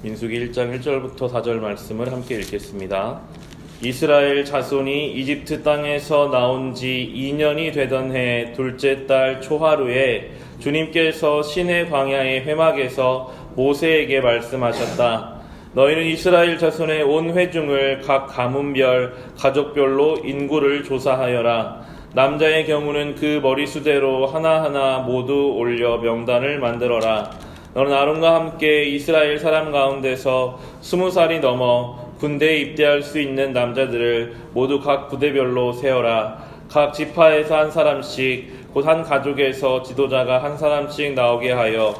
민수기 1장 1절부터 4절 말씀을 함께 읽겠습니다. 이스라엘 자손이 이집트 땅에서 나온 지 2년이 되던 해 둘째 달 초하루에 주님께서 시내 광야의 회막에서 모세에게 말씀하셨다. 너희는 이스라엘 자손의 온 회중을 각 가문별, 가족별로 인구를 조사하여라. 남자의 경우는 그 머리수대로 하나하나 모두 올려 명단을 만들어라. 너는 아론과 함께 이스라엘 사람 가운데서 20살이 넘어 군대에 입대할 수 있는 남자들을 모두 각 부대별로 세어라. 각 지파에서 한 사람씩, 곧 한 가족에서 지도자가 한 사람씩 나오게 하여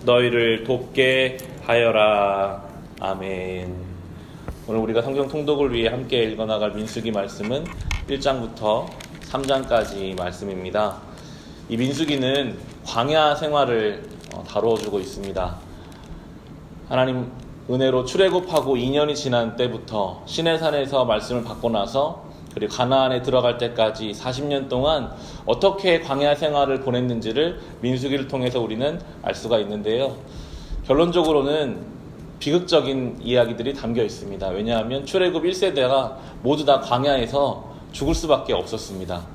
너희를 돕게 하여라. 아멘. 오늘 우리가 성경 통독을 위해 함께 읽어나갈 민수기 말씀은 1장부터 3장까지 말씀입니다. 이 민수기는 광야 생활을 다루어주고 있습니다. 하나님 은혜로 출애굽하고 2년이 지난 때부터 시내산에서 말씀을 받고 나서 그리고 가나안에 들어갈 때까지 40년 동안 어떻게 광야 생활을 보냈는지를 민수기를 통해서 우리는 알 수가 있는데요. 결론적으로는 비극적인 이야기들이 담겨 있습니다. 왜냐하면 출애굽 1세대가 모두 다 광야에서 죽을 수밖에 없었습니다.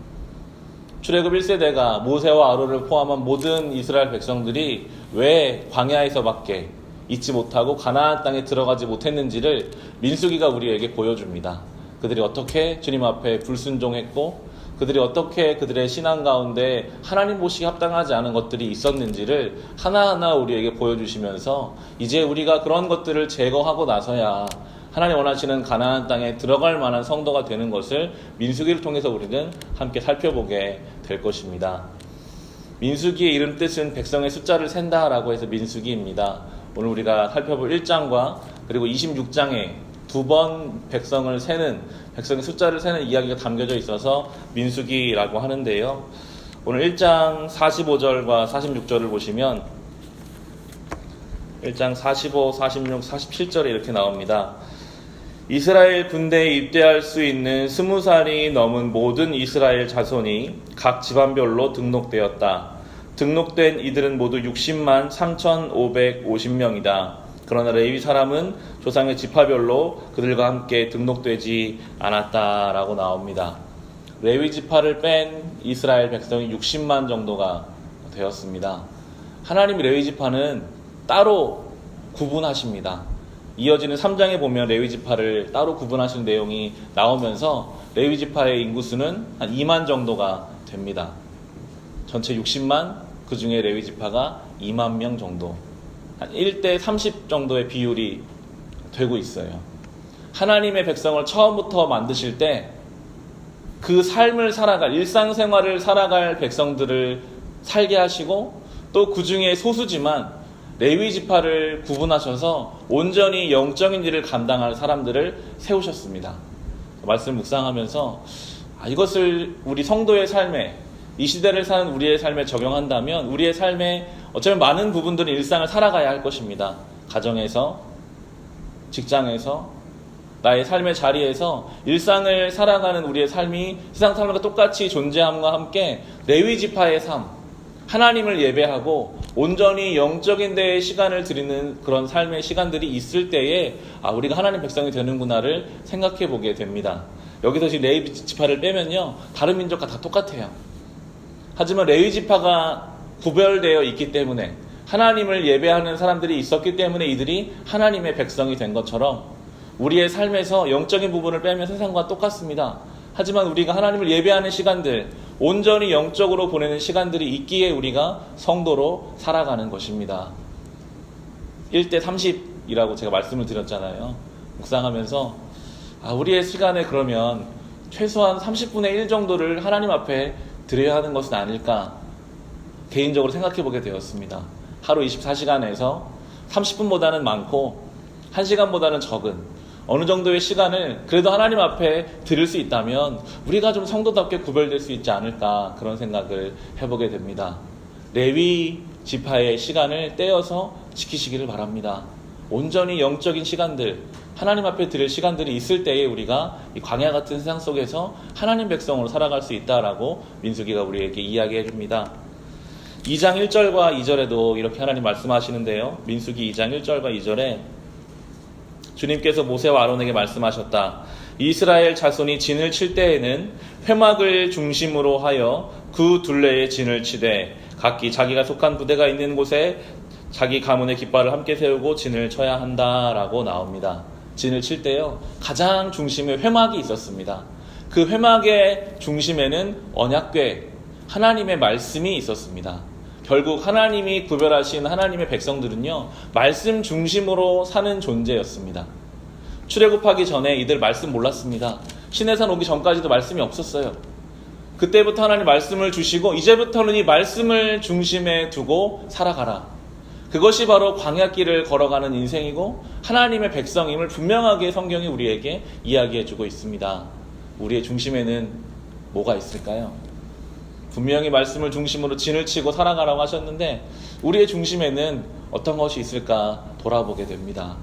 출애굽 1세대가 모세와 아론을 포함한 모든 이스라엘 백성들이 왜 광야에서밖에 있지 못하고 가나안 땅에 들어가지 못했는지를 민수기가 우리에게 보여줍니다. 그들이 어떻게 주님 앞에 불순종했고 그들이 어떻게 그들의 신앙 가운데 하나님 보시기 합당하지 않은 것들이 있었는지를 하나하나 우리에게 보여주시면서 이제 우리가 그런 것들을 제거하고 나서야 하나님 원하시는 가나안 땅에 들어갈 만한 성도가 되는 것을 민수기를 통해서 우리는 함께 살펴보게 될 것입니다. 민수기의 이름 뜻은 백성의 숫자를 센다라고 해서 민수기입니다. 오늘 우리가 살펴볼 1장과 그리고 26장에 두 번 백성의 숫자를 세는 이야기가 담겨져 있어서 민수기라고 하는데요. 오늘 1장 45절과 46절을 보시면 1장 45, 46, 47절에 이렇게 나옵니다. 이스라엘 군대에 입대할 수 있는 20살이 넘은 모든 이스라엘 자손이 각 집안별로 등록되었다. 등록된 이들은 모두 60만 3,550명이다. 그러나 레위 사람은 조상의 지파별로 그들과 함께 등록되지 않았다라고 나옵니다. 레위 지파를 뺀 이스라엘 백성이 60만 정도가 되었습니다. 하나님이 레위 지파는 따로 구분하십니다. 이어지는 3장에 보면 레위 지파를 따로 구분하시는 내용이 나오면서 레위 지파의 인구수는 한 2만 정도가 됩니다. 전체 60만, 그 중에 레위 지파가 2만 명 정도, 한 1대 30 정도의 비율이 되고 있어요. 하나님의 백성을 처음부터 만드실 때 그 삶을 살아갈, 일상생활을 살아갈 백성들을 살게 하시고 또 그 중에 소수지만 레위 지파를 구분하셔서 온전히 영적인 일을 감당할 사람들을 세우셨습니다. 말씀 묵상하면서 이것을 우리 성도의 삶에, 이 시대를 사는 우리의 삶에 적용한다면 우리의 삶에 어쩌면 많은 부분들은 일상을 살아가야 할 것입니다. 가정에서, 직장에서, 나의 삶의 자리에서 일상을 살아가는 우리의 삶이 세상 사람과 똑같이 존재함과 함께 레위 지파의 삶, 하나님을 예배하고 온전히 영적인 데에 시간을 드리는 그런 삶의 시간들이 있을 때에 우리가 하나님 백성이 되는구나를 생각해 보게 됩니다. 여기서 지금 레위 지파를 빼면요, 다른 민족과 다 똑같아요. 하지만 레위 지파가 구별되어 있기 때문에, 하나님을 예배하는 사람들이 있었기 때문에 이들이 하나님의 백성이 된 것처럼 우리의 삶에서 영적인 부분을 빼면 세상과 똑같습니다. 하지만 우리가 하나님을 예배하는 시간들, 온전히 영적으로 보내는 시간들이 있기에 우리가 성도로 살아가는 것입니다. 1대 30이라고 제가 말씀을 드렸잖아요. 묵상하면서 우리의 시간에 그러면 최소한 30분의 1 정도를 하나님 앞에 드려야 하는 것은 아닐까 개인적으로 생각해 보게 되었습니다. 하루 24시간에서 30분보다는 많고 1시간보다는 적은 어느 정도의 시간을 그래도 하나님 앞에 드릴 수 있다면 우리가 좀 성도답게 구별될 수 있지 않을까, 그런 생각을 해보게 됩니다. 레위 지파의 시간을 떼어서 지키시기를 바랍니다. 온전히 영적인 시간들, 하나님 앞에 드릴 시간들이 있을 때에 우리가 이 광야 같은 세상 속에서 하나님 백성으로 살아갈 수 있다라고 민수기가 우리에게 이야기해 줍니다. 2장 1절과 2절에도 이렇게 하나님 말씀하시는데요. 민수기 2장 1절과 2절에 주님께서 모세와 아론에게 말씀하셨다. 이스라엘 자손이 진을 칠 때에는 회막을 중심으로 하여 그 둘레에 진을 치되 각기 자기가 속한 부대가 있는 곳에 자기 가문의 깃발을 함께 세우고 진을 쳐야 한다라고 나옵니다. 진을 칠 때요, 가장 중심에 회막이 있었습니다. 그 회막의 중심에는 언약궤, 하나님의 말씀이 있었습니다. 결국 하나님이 구별하신 하나님의 백성들은요, 말씀 중심으로 사는 존재였습니다. 출애굽하기 전에 이들 말씀 몰랐습니다. 시내산 오기 전까지도 말씀이 없었어요. 그때부터 하나님 말씀을 주시고 이제부터는 이 말씀을 중심에 두고 살아가라. 그것이 바로 광야길을 걸어가는 인생이고 하나님의 백성임을 분명하게 성경이 우리에게 이야기해주고 있습니다. 우리의 중심에는 뭐가 있을까요? 분명히 말씀을 중심으로 진을 치고 살아가라고 하셨는데 우리의 중심에는 어떤 것이 있을까 돌아보게 됩니다.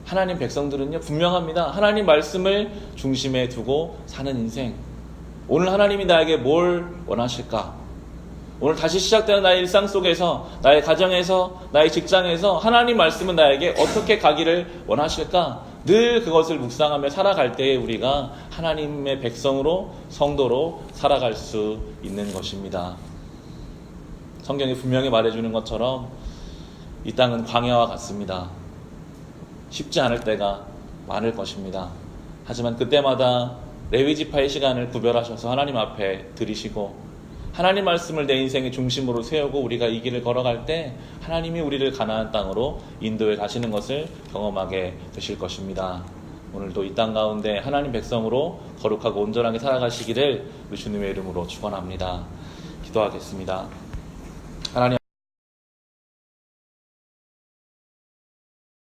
하나님 백성들은요, 분명합니다. 하나님 말씀을 중심에 두고 사는 인생. 오늘 하나님이 나에게 뭘 원하실까? 오늘 다시 시작되는 나의 일상 속에서, 나의 가정에서, 나의 직장에서 하나님 말씀은 나에게 어떻게 가기를 원하실까? 늘 그것을 묵상하며 살아갈 때에 우리가 하나님의 백성으로, 성도로 살아갈 수 있는 것입니다. 성경이 분명히 말해주는 것처럼 이 땅은 광야와 같습니다. 쉽지 않을 때가 많을 것입니다. 하지만 그때마다 레위지파의 시간을 구별하셔서 하나님 앞에 드리시고 하나님 말씀을 내 인생의 중심으로 세우고 우리가 이 길을 걸어갈 때 하나님이 우리를 가나안 땅으로 인도해 가시는 것을 경험하게 되실 것입니다. 오늘도 이 땅 가운데 하나님 백성으로 거룩하고 온전하게 살아가시기를 우리 주님의 이름으로 축원합니다. 기도하겠습니다. 하나님